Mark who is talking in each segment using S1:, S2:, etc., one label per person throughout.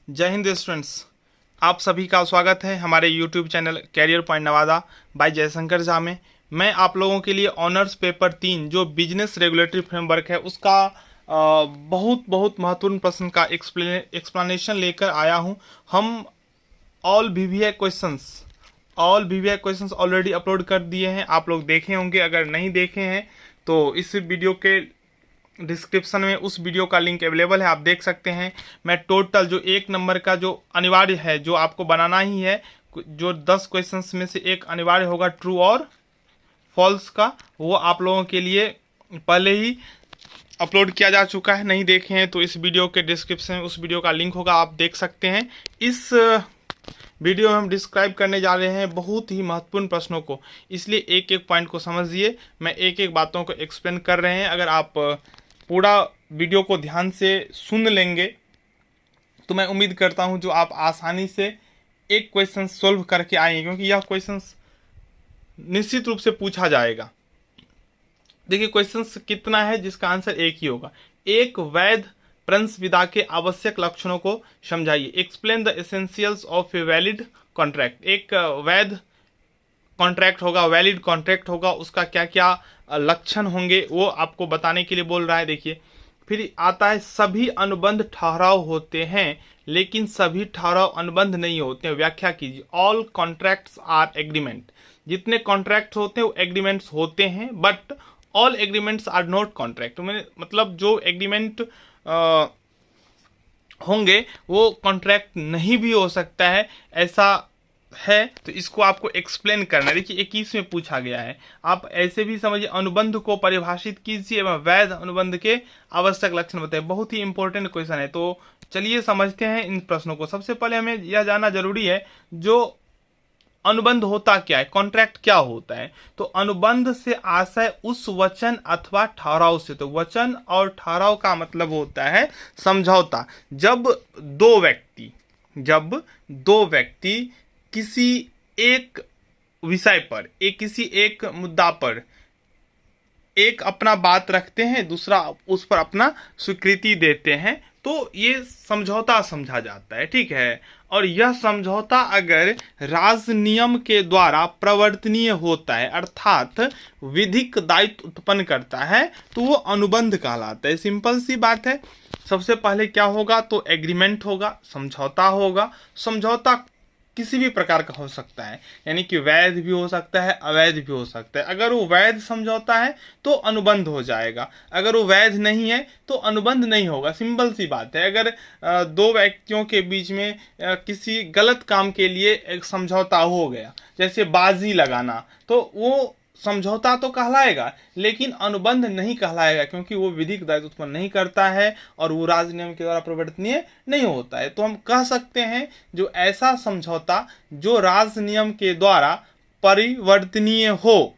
S1: जय हिंद स्टूडेंट्स। आप सभी का स्वागत है हमारे YouTube channel career point Nawada by Jaishankar Jha में। मैं आप लोगों के लिए ऑनर्स पेपर 3 जो बिजनेस रेगुलेटरी फ्रेमवर्क है उसका बहुत बहुत महत्वपूर्ण प्रश्न का एक्सप्लेनेशन लेकर आया हूं। हम all VVI questions already upload कर दिए हैं, आप लोग देखे होंगे। अगर नहीं देखे हैं तो इस वीडियो के डिस्क्रिप्शन में उस वीडियो का लिंक अवेलेबल है, आप देख सकते हैं। मैं टोटल जो 1 नंबर का जो अनिवार्य है, जो आपको बनाना ही है, जो 10 क्वेश्चंस में से एक अनिवार्य होगा ट्रू और फॉल्स का, वो आप लोगों के लिए पहले ही अपलोड किया जा चुका है। नहीं देखे हैं तो इस वीडियो के डिस्क्रिप्शन में उस वीडियो का लिंक होगा, आप देख सकते हैं। इस वीडियो में हम डिस्क्राइब करने जा रहे हैं बहुत ही महत्वपूर्ण प्रश्नों को, इसलिए एक एक पॉइंट को समझिए। मैं एक एक बातों को एक्सप्लेन कर रहे हैं। अगर आप पूरा वीडियो को ध्यान से सुन लेंगे तो मैं उम्मीद करता हूं जो आप आसानी से एक क्वेश्चन सोल्व करके आएंगे, क्योंकि यह क्वेश्चन निश्चित रूप से पूछा जाएगा। देखिए क्वेश्चन कितना है जिसका आंसर एक ही होगा। एक वैध प्रंस विदा के आवश्यक लक्षणों को समझाइए। Explain the essentials of a valid contract. एक वैध कॉन्ट्रैक्ट होगा, वैलिड कॉन्ट्रैक्ट होगा, उसका क्या क्या लक्षण होंगे वो आपको बताने के लिए बोल रहा है। देखिए फिर आता है सभी अनुबंध ठहराव होते हैं लेकिन सभी ठहराव अनुबंध नहीं होते हैं। व्याख्या कीजिए। All contracts are agreement. जितने कॉन्ट्रैक्ट होते हैं वो एग्रीमेंट्स होते हैं, but all agreements are not contract. मतलब जो एग्रीमेंट होंगे वो कॉन्ट्रैक्ट नहीं भी हो सकता है, ऐसा है। तो इसको आपको एक्सप्लेन करना है। देखिए 21 में पूछा गया है, आप ऐसे भी समझिए। अनुबंध को परिभाषित कीजिए एवं वैध अनुबंध के आवश्यक लक्षण बताइए। बहुत ही इंपॉर्टेंट क्वेश्चन है, तो चलिए समझते हैं इन प्रश्नों को। सबसे पहले हमें यह जानना जरूरी है जो अनुबंध होता क्या है, कॉन्ट्रैक्ट क्या होता है। तो अनुबंध से आशय उस वचन अथवा ठहराव से। तो वचन और ठहराव का मतलब होता है समझौता। जब दो व्यक्ति किसी एक विषय पर, किसी एक मुद्दा पर एक अपना बात रखते हैं, दूसरा उस पर अपना स्वीकृति देते हैं, तो ये समझौता समझा जाता है, ठीक है। और यह समझौता अगर राज नियम के द्वारा प्रवर्तनीय होता है, अर्थात विधिक दायित्व उत्पन्न करता है, तो वो अनुबंध कहलाता है। सिंपल सी बात है। सबसे पहले क्या होगा तो एग्रीमेंट होगा, समझौता होगा। समझौता किसी भी प्रकार का हो सकता है, यानी कि वैध भी हो सकता है, अवैध भी हो सकता है। अगर वो वैध समझौता है तो अनुबंध हो जाएगा, अगर वो वैध नहीं है तो अनुबंध नहीं होगा। सिंपल सी बात है। अगर दो व्यक्तियों के बीच में किसी गलत काम के लिए एक समझौता हो गया, जैसे बाजी लगाना, तो वो समझौता तो कहलाएगा लेकिन अनुबंध नहीं कहलाएगा, क्योंकि वो विधिक दायित्व उत्पन्न नहीं करता है और वो राज नियम के द्वारा प्रवर्तनीय नहीं होता है। तो हम कह सकते हैं जो ऐसा समझौता जो राज नियम के द्वारा परिवर्तनीय हो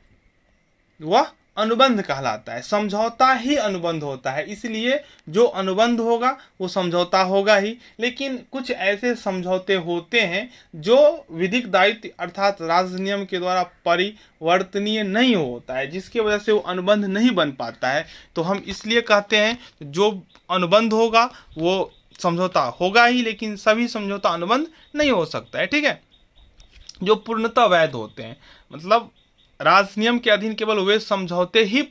S1: वह अनुबंध कहलाता है। समझौता ही अनुबंध होता है, इसलिए जो अनुबंध होगा वो समझौता होगा ही। लेकिन कुछ ऐसे समझौते होते हैं जो विधिक दायित्व अर्थात राज नियम के द्वारा परिवर्तनीय नहीं होता है, जिसकी वजह से वो अनुबंध नहीं बन पाता है। तो हम इसलिए कहते हैं जो अनुबंध होगा वो समझौता होगा ही, लेकिन सभी समझौता अनुबंध नहीं हो सकता है, ठीक है। जो पूर्णतः वैध होते हैं, मतलब राज नियम के अधीन केवल वे समझौते ही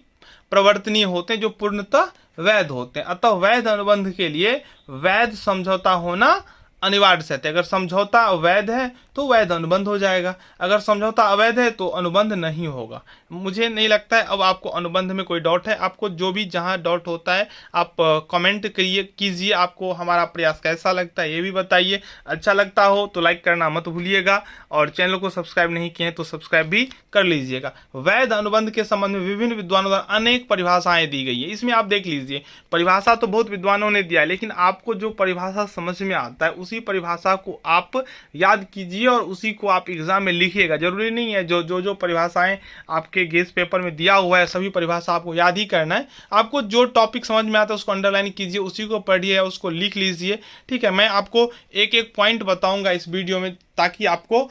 S1: प्रवर्तनीय होते हैं जो पूर्णतः वैध होते हैं। अतः वैध अनुबंध के लिए वैध समझौता होना अनिवार्य है। अगर समझौता वैध है तो वैध अनुबंध हो जाएगा, अगर समझौता अवैध है तो अनुबंध नहीं होगा। मुझे नहीं लगता है अब आपको अनुबंध में कोई डाउट है। आपको जो भी जहां डाउट होता है आप कमेंट कीजिए। आपको हमारा प्रयास कैसा लगता है ये भी बताइए। अच्छा लगता हो तो लाइक करना मत भूलिएगा, और चैनल को सब्सक्राइब नहीं किए तो सब्सक्राइब भी कर लीजिएगा। वैध अनुबंध के संबंध में विभिन्न विद्वानों द्वारा अनेक परिभाषाएं दी गई है। इसमें आप देख लीजिए, परिभाषा तो बहुत विद्वानों ने दिया है, लेकिन आपको जो परिभाषा समझ में आता है उसी परिभाषा को आप याद कीजिए और उसी को आप एग्जाम में लिखिएगा। जरूरी नहीं है जो परिभाषाएं आपके गेस पेपर में दिया हुआ है सभी परिभाषा आपको याद ही करना है। आपको जो टॉपिक समझ में आता है उसको अंडरलाइन कीजिए, उसी को पढ़िए, उसको लिख लीजिए, ठीक है। मैं आपको एक एक पॉइंट बताऊंगा इस वीडियो में ताकि आपको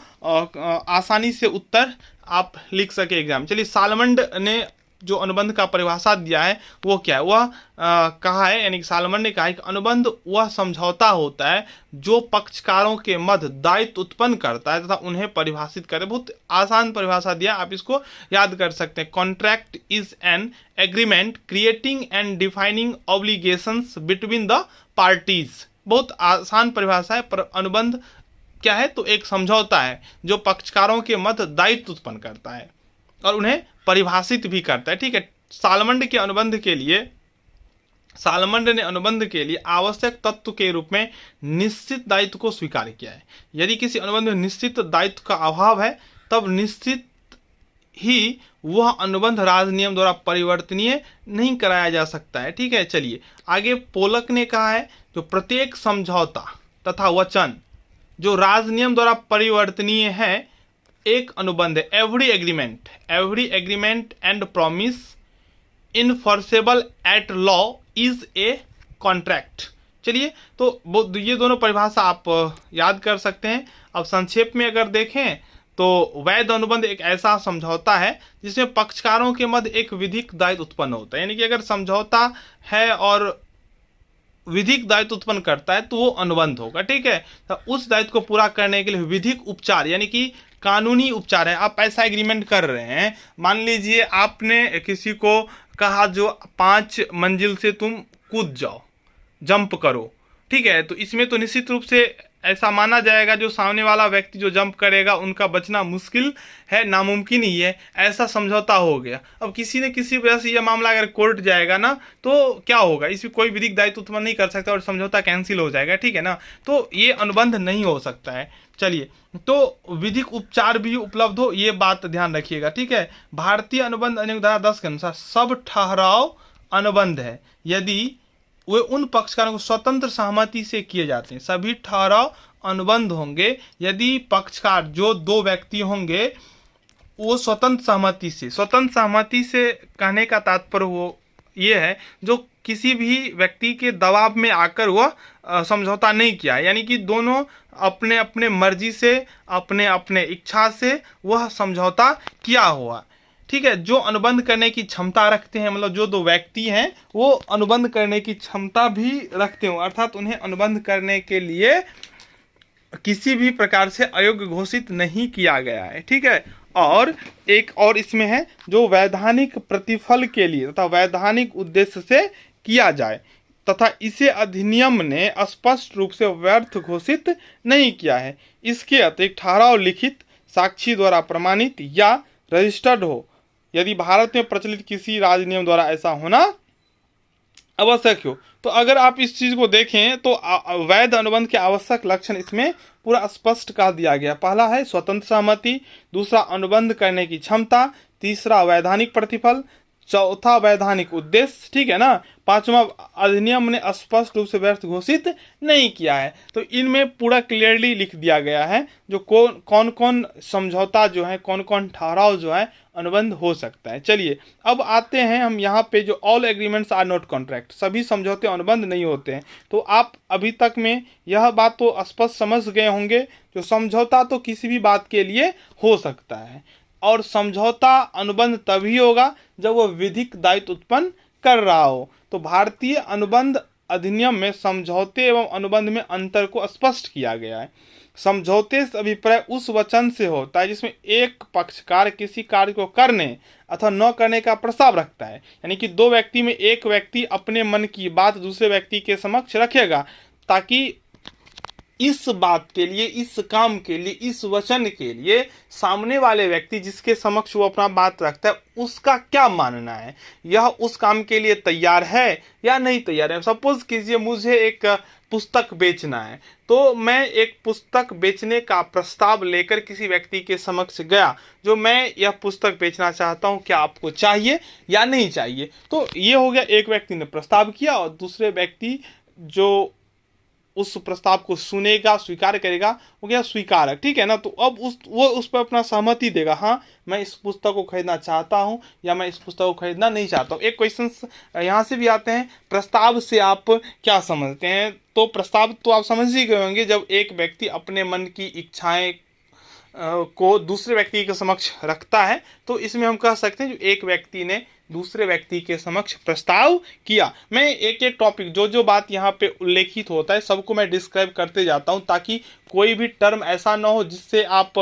S1: आसानी से उत्तर आप लिख सके एग्जाम। चलिए, सालमंड ने जो अनुबंध का परिभाषा दिया है वो क्या है, वह कहा है, यानी कि सालमन ने कहा है कि अनुबंध वह समझौता होता है जो पक्षकारों के मध्य दायित्व उत्पन्न करता है तथा उन्हें परिभाषित करे। बहुत आसान परिभाषा दिया, आप इसको याद कर सकते हैं। Contract is an agreement creating and defining obligations between the parties. बहुत आसान परिभाषा है, पर अनुबंध क्या है, तो एक समझौता है जो पक्षकारों के मध्य दायित्व उत्पन्न करता है और उन्हें परिभाषित भी करता है। ठीक है, सालमंड ने अनुबंध के लिए आवश्यक तत्व के रूप में निश्चित दायित्व को स्वीकार किया है। यदि किसी अनुबंध में निश्चित दायित्व का अभाव है तब निश्चित ही वह अनुबंध राजनियम द्वारा परिवर्तनीय नहीं कराया जा सकता है। ठीक है, चलिए आगे पोलक ने कहा है जो प्रत्येक समझौता तथा वचन जो राजनियम द्वारा परिवर्तनीय है एक अनुबंध है। Every agreement and promise enforceable at law is a contract. चलिए, तो ये दोनों परिभाषा आप याद कर सकते हैं। अब संक्षेप में अगर देखें तो वैध अनुबंध एक ऐसा समझौता है जिसमें पक्षकारों के मध्य एक विधिक दायित्व उत्पन्न होता है। यानी कि अगर समझौता है और विधिक दायित्व उत्पन्न करता है तो वो अनुबंध होगा। ठीक है, तो उस दायित्व को पूरा करने के लिए विधिक उपचार यानी कि कानूनी उपचार है। आप ऐसा एग्रीमेंट कर रहे हैं, मान लीजिए आपने किसी को कहा जो 5 मंजिल से तुम कूद जाओ, जंप करो। ठीक है, तो इसमें तो निश्चित रूप से ऐसा माना जाएगा जो सामने वाला व्यक्ति जो जंप करेगा उनका बचना मुश्किल है, नामुमकिन ही है, ऐसा समझौता हो गया। अब किसी न किसी वजह से यह मामला अगर कोर्ट जाएगा ना तो क्या होगा, इसमें कोई विधिक दायित्व उत्पन्न नहीं कर सकता और समझौता कैंसिल हो जाएगा। ठीक है ना, तो ये अनुबंध नहीं हो सकता है। चलिए, तो विधिक उपचार भी उपलब्ध हो, ये बात ध्यान रखिएगा। ठीक है, भारतीय अनुबंध अधिनियम धारा 10 के अनुसार सब ठहराव अनुबंध है यदि वे उन पक्षकारों को स्वतंत्र सहमति से किए जाते हैं। सभी ठहराव अनुबंध होंगे यदि पक्षकार जो 2 व्यक्ति होंगे वो स्वतंत्र सहमति से कहने का तात्पर्य वो ये है जो किसी भी व्यक्ति के दबाव में आकर वह समझौता नहीं किया, यानी कि दोनों अपने अपने मर्जी से अपने अपने इच्छा से वह समझौता किया हुआ। ठीक है, जो अनुबंध करने की क्षमता रखते हैं, मतलब जो 2 व्यक्ति हैं वो अनुबंध करने की क्षमता भी रखते हो, अर्थात उन्हें अनुबंध करने के लिए किसी भी प्रकार से अयोग्य घोषित नहीं किया गया है। ठीक है, और एक और इसमें है जो वैधानिक प्रतिफल के लिए तथा वैधानिक उद्देश्य से किया जाए तथा इसे अधिनियम ने स्पष्ट रूप से व्यर्थ घोषित नहीं किया है। इसके अतिरिक्त ठहराव लिखित साक्षी द्वारा प्रमाणित या रजिस्टर्ड हो यदि भारत में प्रचलित किसी राजनियम द्वारा ऐसा होना आवश्यक हो। तो अगर आप इस चीज को देखें तो वैध अनुबंध के आवश्यक लक्षण इसमें पूरा स्पष्ट कर दिया गया। पहला है स्वतंत्र सहमति, दूसरा अनुबंध करने की क्षमता, तीसरा वैधानिक प्रतिफल, चौथा वैधानिक उद्देश्य। ठीक है ना, पांचवा अधिनियम ने स्पष्ट रूप से व्यर्थ घोषित नहीं किया है। तो इनमें पूरा क्लियरली लिख दिया गया है जो कौन कौन समझौता जो है, कौन कौन ठहराव जो है अनुबंध हो सकता है। चलिए अब आते हैं हम यहाँ पे जो all agreements are not contract, सभी समझौते अनुबंध नहीं होते हैं। तो आप अभी तक में यह बात तो स्पष्ट समझ गए होंगे जो समझौता तो किसी भी बात के लिए हो सकता है और समझौता अनुबंध तभी होगा जब वो विधिक दायित्व उत्पन्न कर रहा हो। तो भारतीय अनुबंध अधिनियम में समझौते एवं अनुबंध में अंतर को स्पष्ट किया गया है। समझौते से अभिप्राय उस वचन से होता है जिसमें एक पक्षकार किसी कार्य को करने अथवा न करने का प्रस्ताव रखता है, यानी कि 2 व्यक्ति में एक व्यक्ति अपने मन की बात दूसरे व्यक्ति के समक्ष रखेगा ताकि इस बात के लिए, इस काम के लिए, इस वचन के लिए सामने वाले व्यक्ति जिसके समक्ष वो अपना बात रखता है उसका क्या मानना है, यह उस काम के लिए तैयार है या नहीं तैयार है। सपोज कीजिए मुझे एक पुस्तक बेचना है, तो मैं एक पुस्तक बेचने का प्रस्ताव लेकर किसी व्यक्ति के समक्ष गया जो मैं यह पुस्तक बेचना चाहता हूं, क्या आपको चाहिए या नहीं चाहिए। तो ये हो गया, एक व्यक्ति ने प्रस्ताव किया और दूसरे व्यक्ति जो उस प्रस्ताव को सुनेगा, स्वीकार करेगा, वो क्या स्वीकारक। ठीक है ना, तो अब वो उस पर अपना सहमति देगा, हाँ मैं इस पुस्तक को खरीदना चाहता हूँ या मैं इस पुस्तक को खरीदना नहीं चाहता हूँ। एक क्वेश्चन यहाँ से भी आते हैं, प्रस्ताव से आप क्या समझते हैं। तो प्रस्ताव तो आप समझ ही गए होंगे जब एक व्यक्ति अपने मन की इच्छाएं को दूसरे व्यक्ति के समक्ष रखता है। तो इसमें हम कह सकते हैं जो एक व्यक्ति ने दूसरे व्यक्ति के समक्ष प्रस्ताव किया। मैं एक एक टॉपिक जो जो बात यहाँ पे उल्लेखित होता है सबको मैं डिस्क्राइब करते जाता हूँ, ताकि कोई भी टर्म ऐसा ना हो जिससे आप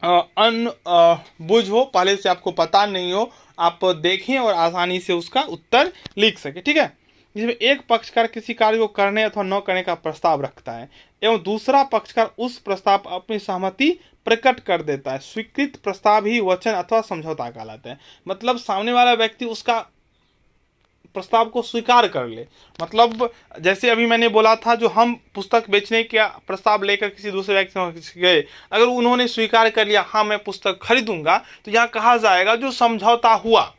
S1: बुझ हो, पहले से आपको पता नहीं हो, आप देखें और आसानी से उसका उत्तर लिख सके। ठीक है, जिसमें एक पक्षकार किसी कार्य को करने अथवा न करने का प्रस्ताव रखता है एवं दूसरा पक्षकार उस प्रस्ताव पर अपनी सहमति प्रकट कर देता है। स्वीकृत प्रस्ताव ही वचन अथवा समझौता कहलाता है। मतलब सामने वाला व्यक्ति उसका प्रस्ताव को स्वीकार कर ले। मतलब जैसे अभी मैंने बोला था, जो हम पुस्तक बेचने का प्रस्ताव लेकर किसी दूसरे व्यक्ति से गए, अगर उन्होंने स्वीकार कर लिया हाँ मैं पुस्तक खरीदूंगा, तो यहाँ कहा जाएगा जो समझौता हुआ।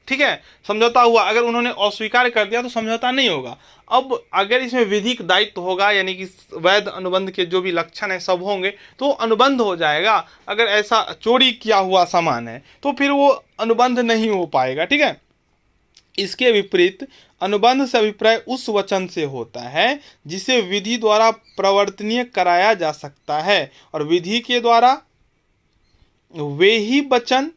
S1: ठीक है, समझौता हुआ। अगर उन्होंने अस्वीकार कर दिया तो समझौता नहीं होगा। अब अगर इसमें विधिक दायित्व होगा, यानी कि वैध अनुबंध के जो भी लक्षण है सब होंगे, तो अनुबंध हो जाएगा। अगर ऐसा चोरी किया हुआ सामान है तो फिर वो अनुबंध नहीं हो पाएगा। ठीक है, इसके विपरीत अनुबंध से अभिप्राय उस वचन से होता है जिसे विधि द्वारा प्रवर्तनीय कराया जा सकता है, और विधि के द्वारा वे ही वचन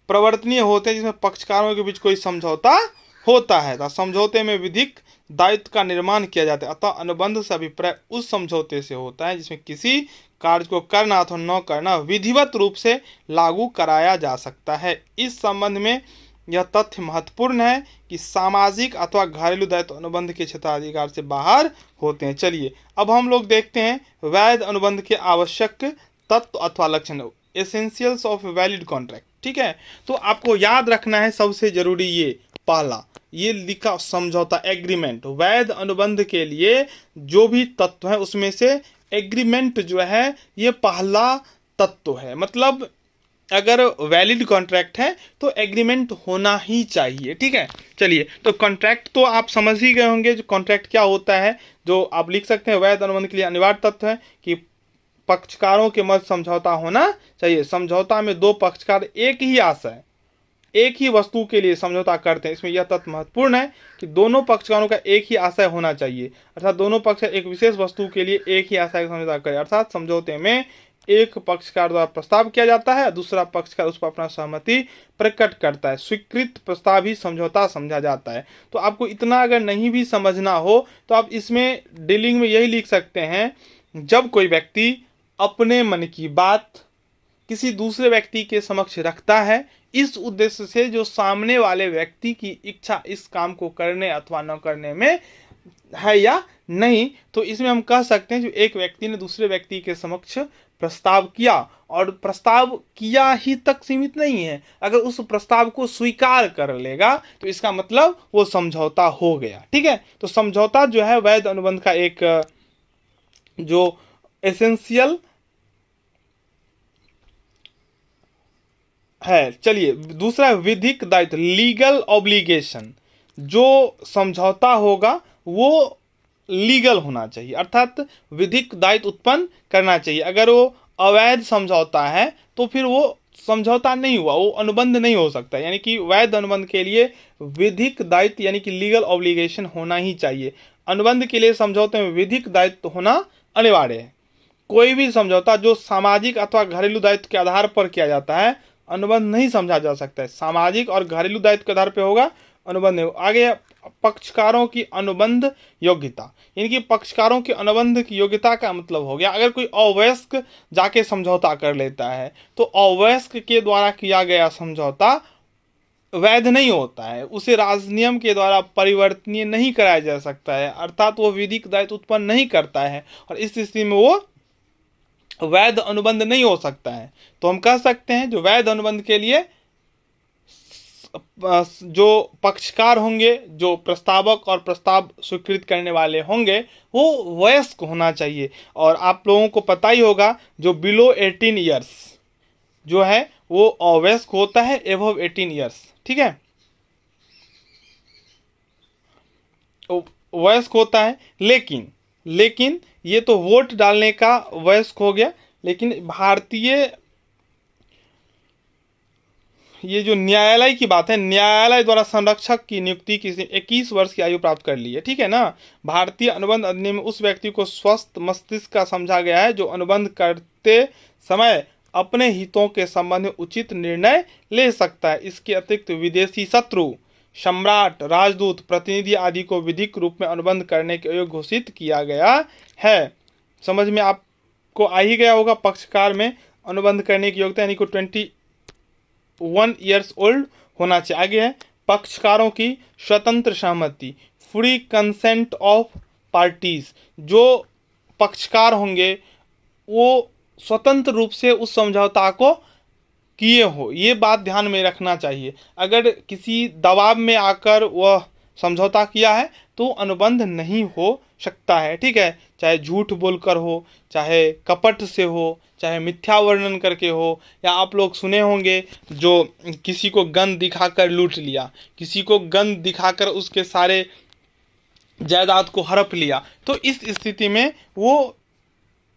S1: प्रवर्तनीय होते हैं जिसमें पक्षकारों के बीच कोई समझौता होता है। तो समझौते में विधिक दायित्व का निर्माण किया जाता है। अतः अनुबंध से अभिप्राय उस समझौते से होता है जिसमें किसी कार्य को करना अथवा न करना विधिवत रूप से लागू कराया जा सकता है। इस संबंध में यह तथ्य महत्वपूर्ण है कि सामाजिक अथवा घरेलू दायित्व अनुबंध के क्षेत्राधिकार से बाहर होते हैं। चलिए अब हम लोग देखते हैं वैध अनुबंध के आवश्यक तत्व अथवा लक्षण, एसेंशियल्स ऑफ वैलिड कॉन्ट्रैक्ट। ठीक है, तो आपको याद रखना है सबसे जरूरी ये पहला, ये लिखा समझौता, एग्रीमेंट। वैध अनुबंध के लिए जो भी तत्व है उसमें से एग्रीमेंट जो है ये पहला तत्व है। मतलब अगर वैलिड कॉन्ट्रैक्ट है तो एग्रीमेंट होना ही चाहिए। ठीक है, चलिए तो कॉन्ट्रैक्ट तो आप समझ ही गए होंगे जो कॉन्ट्रैक्ट क्या होता है, जो आप लिख सकते हैं वैध अनुबंध के लिए अनिवार्य तत्व है कि पक्षकारों के मध्य समझौता होना चाहिए। समझौता में दो पक्षकार एक ही आशय, एक ही वस्तु के लिए समझौता करते हैं। इसमें यह तथ्य महत्वपूर्ण है कि दोनों पक्षकारों का एक ही आशय होना चाहिए, अर्थात दोनों पक्ष एक विशेष वस्तु के लिए एक ही आशय का समझौता करें। अर्थात समझौते में एक पक्षकार द्वारा प्रस्ताव किया जाता है, दूसरा पक्षकार उस पर अपना सहमति प्रकट करता है। स्वीकृत प्रस्ताव ही समझौता समझा जाता है। तो आपको इतना अगर नहीं भी समझना हो तो आप इसमें डीलिंग में यही लिख सकते हैं, जब कोई व्यक्ति अपने मन की बात किसी दूसरे व्यक्ति के समक्ष रखता है इस उद्देश्य से जो सामने वाले व्यक्ति की इच्छा इस काम को करने अथवा न करने में है या नहीं, तो इसमें हम कह सकते हैं जो एक व्यक्ति ने दूसरे व्यक्ति के समक्ष प्रस्ताव किया, और प्रस्ताव किया ही तक सीमित नहीं है, अगर उस प्रस्ताव को स्वीकार कर लेगा तो इसका मतलब वो समझौता हो गया। ठीक है, तो समझौता जो है वैध अनुबंध का एक जो एसेंशियल है। चलिए दूसरा विधिक दायित्व, लीगल ऑब्लिगेशन। जो समझौता होगा वो लीगल होना चाहिए, अर्थात विधिक दायित्व उत्पन्न करना चाहिए। अगर वो अवैध समझौता है तो फिर वो समझौता नहीं हुआ, वो अनुबंध नहीं हो सकता। यानी कि वैध अनुबंध के लिए विधिक दायित्व यानी कि लीगल ऑब्लिगेशन होना ही चाहिए। अनुबंध के लिए समझौते में विधिक दायित्व होना अनिवार्य है। कोई भी समझौता जो सामाजिक अथवा घरेलू दायित्व के आधार पर किया जाता है अनुबंध नहीं समझा जा सकता है। सामाजिक और घरेलू दायित्व के आधार पर होगा, अनुबंध नहीं। आगे पक्षकारों की अनुबंध योग्यता, यानी कि पक्षकारों की अनुबंध की योग्यता का मतलब हो गया अगर कोई अवयस्क जाके समझौता कर लेता है तो अवयस्क के द्वारा किया गया समझौता वैध नहीं होता है, उसे राजनियम के द्वारा परिवर्तनीय नहीं कराया जा सकता है, अर्थात वो विधिक दायित्व उत्पन्न नहीं करता है, और इस स्थिति में वो वैध अनुबंध नहीं हो सकता है। तो हम कह सकते हैं जो वैध अनुबंध के लिए जो पक्षकार होंगे, जो प्रस्तावक और प्रस्ताव स्वीकृत करने वाले होंगे, वो वयस्क होना चाहिए। और आप लोगों को पता ही होगा जो बिलो 18 ईयर्स जो है वो अवयस्क होता है, एबव 18 ईयर्स। ठीक है, वयस्क होता है। लेकिन ये तो वोट डालने का वयस्क हो गया, लेकिन भारतीय ये जो न्यायालय की बात है, न्यायालय द्वारा संरक्षक की नियुक्ति किसी 21 वर्ष की आयु प्राप्त कर ली है। ठीक है ना, भारतीय अनुबंध अधिनियम में उस व्यक्ति को स्वस्थ मस्तिष्क का समझा गया है जो अनुबंध करते समय अपने हितों के संबंध में उचित निर्णय ले सकता है। इसके अतिरिक्त विदेशी शत्रु, सम्राट, राजदूत, प्रतिनिधि आदि को विधिक रूप में अनुबंध करने के योग्य घोषित किया गया है। समझ में आपको आ ही गया होगा, पक्षकार में अनुबंध करने की योग्यता यानी कि 21 ईयर्स ओल्ड होना चाहिए। आगे है पक्षकारों की स्वतंत्र सहमति, फ्री कंसेंट ऑफ पार्टीज। जो पक्षकार होंगे वो स्वतंत्र रूप से उस समझौता को किए हो, ये बात ध्यान में रखना चाहिए। अगर किसी दबाव में आकर वह समझौता किया है तो अनुबंध नहीं हो सकता है, ठीक है। चाहे झूठ बोलकर हो, चाहे कपट से हो, चाहे मिथ्या वर्णन करके हो, या आप लोग सुने होंगे जो किसी को गन दिखाकर लूट लिया, किसी को गन दिखाकर उसके सारे जायदाद को हड़प लिया, तो इस स्थिति में वो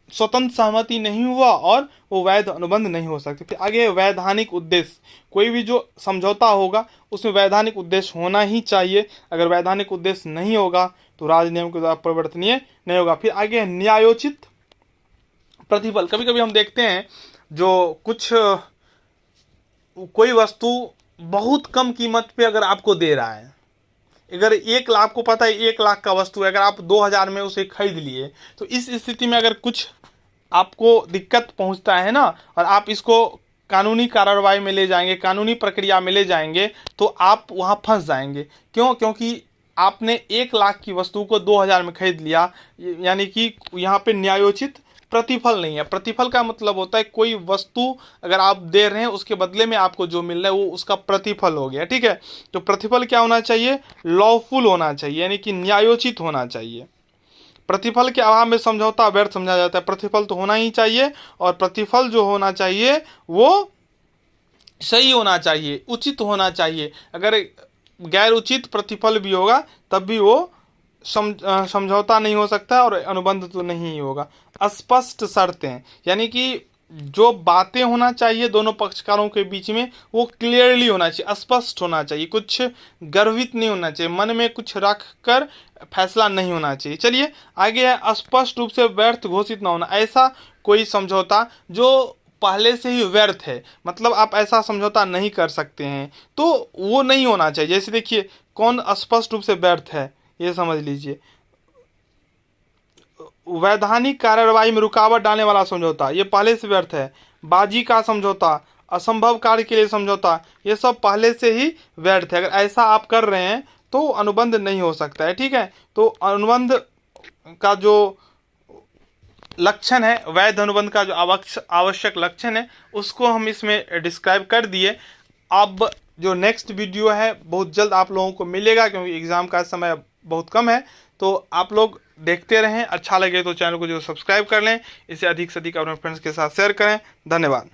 S1: स्वतंत्र सहमति नहीं हुआ और वो वैध अनुबंध नहीं हो सकते। फिर आगे वैधानिक उद्देश्य, कोई भी जो समझौता होगा उसमें वैधानिक उद्देश्य होना ही चाहिए। अगर वैधानिक उद्देश्य नहीं होगा तो राजनियम के द्वारा परिवर्तनीय नहीं होगा। फिर आगे न्यायोचित प्रतिफल। कभी कभी हम देखते हैं जो कोई वस्तु बहुत कम कीमत पे अगर आपको दे रहा है, अगर 1 लाख को पता है 1 लाख का वस्तु है, अगर आप 2000 में उसे खरीद लिए, तो इस स्थिति में अगर कुछ आपको दिक्कत पहुंचता है ना, और आप इसको कानूनी कार्रवाई में ले जाएंगे, कानूनी प्रक्रिया में ले जाएंगे, तो आप वहां फंस जाएंगे। क्यों? क्योंकि आपने 1 लाख की वस्तु को 2000 में खरीद लिया, यानी कि यहाँ पे न्यायोचित प्रतिफल नहीं है। प्रतिफल का मतलब होता है कोई वस्तु अगर आप दे रहे हैं उसके बदले में आपको जो मिल रहा है वो उसका प्रतिफल हो गया, ठीक है। तो प्रतिफल क्या होना चाहिए? लॉफुल होना चाहिए, यानी कि न्यायोचित होना चाहिए। प्रतिफल के अभाव में समझौता व्यर्थ समझा जाता है। प्रतिफल तो होना ही चाहिए, और प्रतिफल जो होना चाहिए वो सही होना चाहिए, उचित होना चाहिए। अगर गैर उचित प्रतिफल भी होगा तब भी वो समझौता नहीं हो सकता और अनुबंध तो नहीं होगा। स्पष्ट शर्तें, यानी कि जो बातें होना चाहिए दोनों पक्षकारों के बीच में वो क्लियरली होना चाहिए, स्पष्ट होना चाहिए, कुछ गर्वित नहीं होना चाहिए, मन में कुछ रख कर फैसला नहीं होना चाहिए। चलिए आगे है स्पष्ट रूप से व्यर्थ घोषित ना होना। ऐसा कोई समझौता जो पहले से ही व्यर्थ है, मतलब आप ऐसा समझौता नहीं कर सकते हैं, तो वो नहीं होना चाहिए। जैसे देखिए कौन स्पष्ट रूप से व्यर्थ है, ये समझ लीजिए। वैधानिक कार्रवाई में रुकावट डालने वाला समझौता, ये पहले से व्यर्थ है। बाजी का समझौता, असंभव कार्य के लिए समझौता, ये सब पहले से ही व्यर्थ है। अगर ऐसा आप कर रहे हैं तो अनुबंध नहीं हो सकता है, ठीक है। तो अनुबंध का जो लक्षण है, वैध अनुबंध का जो आवश्यक लक्षण है, उसको हम इसमें डिस्क्राइब कर दिए। अब जो नेक्स्ट वीडियो है बहुत जल्द आप लोगों को मिलेगा, क्योंकि एग्ज़ाम का समय बहुत कम है। तो आप लोग देखते रहें, अच्छा लगे तो चैनल को जो सब्सक्राइब कर लें, इसे अधिक से अधिक अपने फ्रेंड्स के साथ शेयर करें। धन्यवाद।